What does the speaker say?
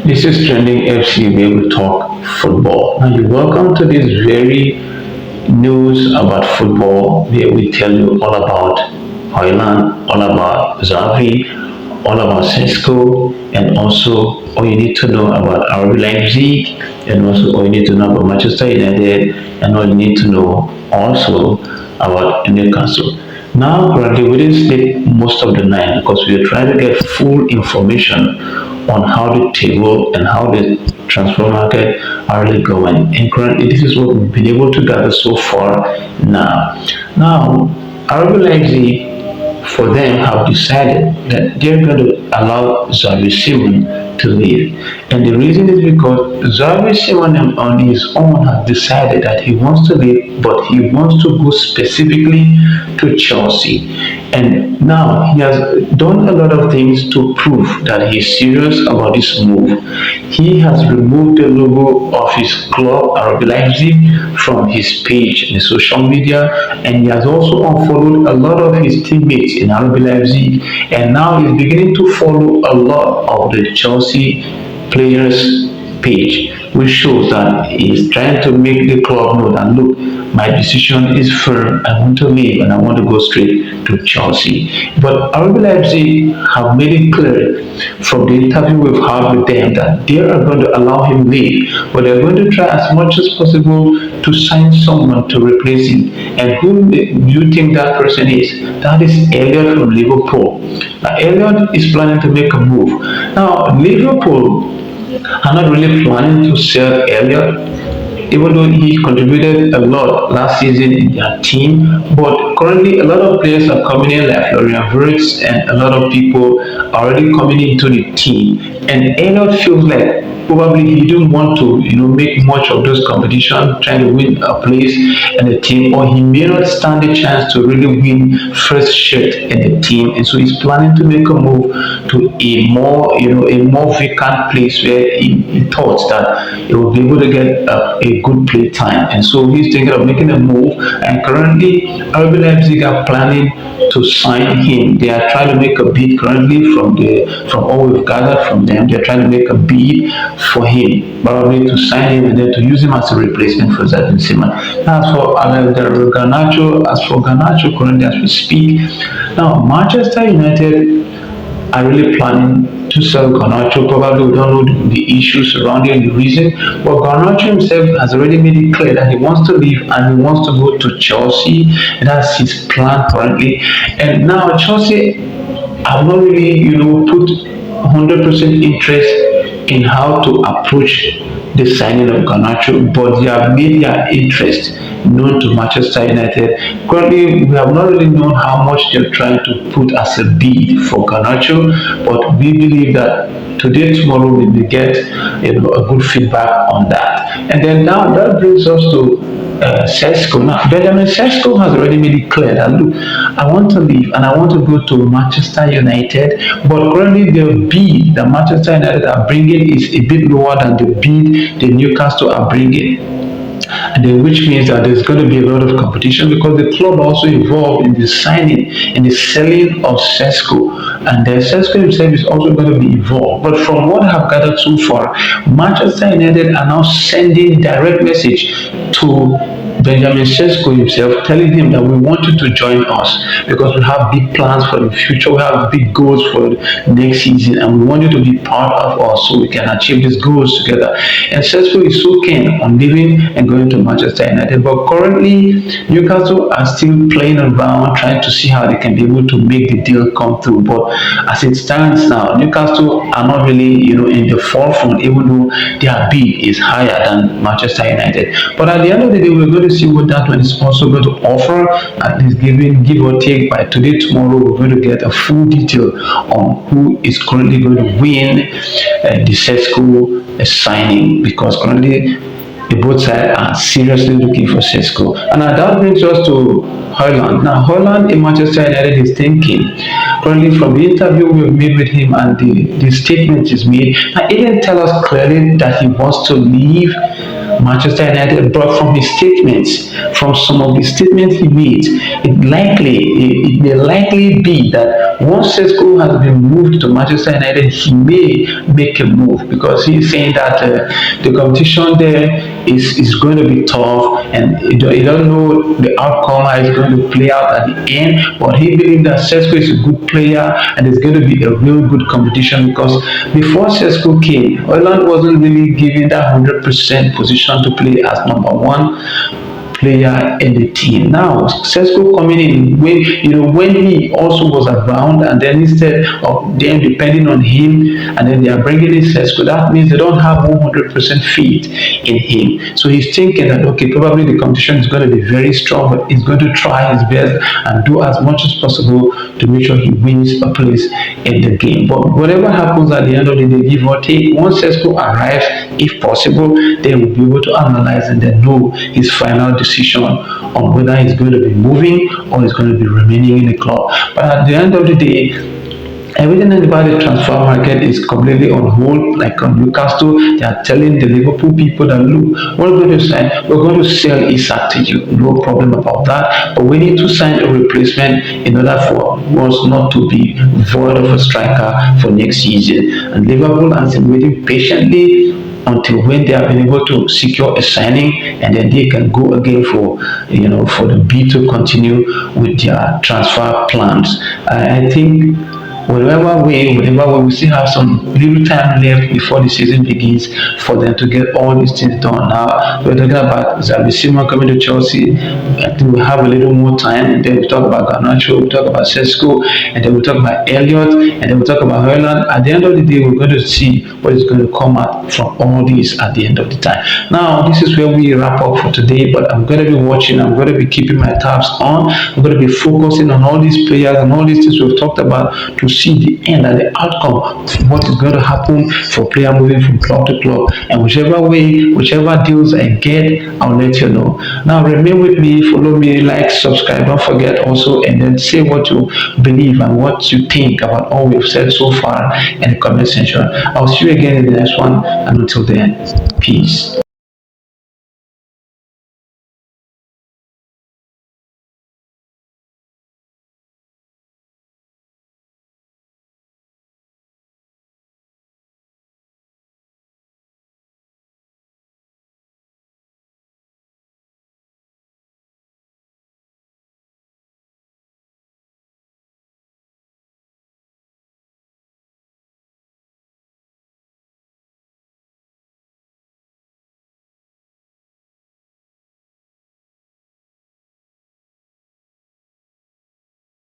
This is Trending FC where we talk football. Now, you're welcome to this very news about football where we tell you all about Hoyland, all about Zavi, all about Sesko, and also all you need to know about RB Leipzig, and also all you need to know about Manchester United, and all you need to know also about Newcastle. Now, currently, we didn't sleep most of the night because we are trying to get full information on how the table and how the transfer market are really going. And currently, this is what we've been able to gather so far now. Now, RB Leipzig for them have decided that they're going to allow Xavi Simon to leave. And the reason is because Xavi Simon on his own has decided that he wants to leave, but he wants to go specifically to Chelsea. And now he has done a lot of things to prove that he's serious about this move. He has removed the logo of his club, RB Leipzig, from his page in social media, and he has also unfollowed a lot of his teammates in RB Leipzig, and now he's beginning to follow a lot of the Chelsea players page, which shows that he's trying to make the club know that look, my decision is firm. I want to leave and I want to go straight to Chelsea. But RB Leipzig have made it clear from the interview we've had with them that they are going to allow him leave, but they're going to try as much as possible to sign someone to replace him. And who do you think that person is? That is Elliot from Liverpool. Now, Elliot is planning to make a move. Now, Liverpool are not really planning to sell Elliot, even though he contributed a lot last season in their team. But currently, a lot of players are coming in, like Florian Wirtz, and a lot of people are already coming into the team. And Elliot feels like probably he didn't want to, make much of those competition, trying to win a place in the team, or he may not stand a chance to really win first shirt in the team, and so he's planning to make a move to a more vacant place where he thought that he will be able to get a good play time, and so he's thinking of making a move. And currently, RB Leipzig are planning to sign him. They are trying to make a bid currently from all we've gathered from them. They're trying to make a bid for him, probably to sign him and then to use him as a replacement for Xavi Simon. As for Garnacho, currently as we speak, now Manchester United are really planning to sell Garnacho. Probably we don't know the issues surrounding the reason, but Garnacho himself has already made it clear that he wants to leave and he wants to go to Chelsea. And that's his plan currently. And now Chelsea have not really, put 100% interest in how to approach the signing of Garnacho, but they have made their interest known to Manchester United. Currently, we have not really known how much they're trying to put as a bid for Garnacho, but we believe that today, tomorrow, we will get a good feedback on that. And then now that brings us to Sesko. Now, Benjamin Sesko has already made it clear that look, I want to leave and I want to go to Manchester United, but currently the bid that Manchester United are bringing is a bit lower than the bid the Newcastle are bringing. And then, which means that there's going to be a lot of competition because the club also involved in the signing and the selling of Sesko, and then Sesko himself is also going to be involved. But from what I've gathered so far, Manchester United are now sending direct message to Benjamin Sesko himself, telling him that we want you to join us because we have big plans for the future, we have big goals for the next season, and we want you to be part of us so we can achieve these goals together. And Sesko is so keen on leaving and going to Manchester United, but currently Newcastle are still playing around, trying to see how they can be able to make the deal come through. But as it stands now, Newcastle are not really, in the forefront, even though their bid is higher than Manchester United. But at the end of the day, we're going to see what that one is also going to offer. At least give or take by today, tomorrow, we're going to get a full detail on who is currently going to win the Sesko signing, because currently both sides are seriously looking for Sesko. And that brings us to Hoyland. Now, Hoyland in Manchester United is thinking, currently from the interview we've made with him and the statement he's made, now he didn't tell us clearly that he wants to leave Manchester United. But from his statements, from some of the statements he made, it may likely be that once Sesko has been moved to Manchester United, he may make a move because he's saying that the competition there is going to be tough, and he don't know the outcome, how it's going to play out at the end. But he believes that Sesko is a good player and it's going to be a real good competition because before Sesko came, Holland wasn't really given that 100% position to play as number one player in the team. Now, Sesko coming in when he also was around, and then instead of them depending on him, and then they are bringing in Sesko, that means they don't have 100% faith in him. So he's thinking that okay, probably the competition is going to be very strong, but he's going to try his best and do as much as possible to make sure he wins a place in the game. But whatever happens at the end of the day, give or take, once Sesko arrives, if possible, they will be able to analyze and then know his final decision on whether he's going to be moving or he's going to be remaining in the club. But at the end of the day, everything about the transfer market is completely on hold. Like on Newcastle, they are telling the Liverpool people that look, we're going to sell Isak to you. No problem about that. But we need to sign a replacement in order for us not to be void of a striker for next season. And Liverpool has been waiting patiently until when they have been able to secure a signing, and then they can go again for the B to continue with their transfer plans. I think whatever way, we still have some little time left before the season begins for them to get all these things done. Now, we're talking about Xavi Simon coming to Chelsea. I think we have a little more time, and then we talk about Garnacho, we talk about Sesko, and then we talk about Elliot, and then we talk about Haaland. At the end of the day, we're going to see what is going to come out from all these at the end of the time. Now, this is where we wrap up for today, but I'm going to be watching, I'm going to be keeping my tabs on, I'm going to be focusing on all these players and all these things we've talked about to see the end and the outcome of what is going to happen for player moving from club to club. And whichever deals I get, I'll let you know. Now remain with me, follow me, like, subscribe, don't forget also, and then say what you believe and what you think about all we've said so far in the comment section. I'll see you again in the next one, and until then, peace.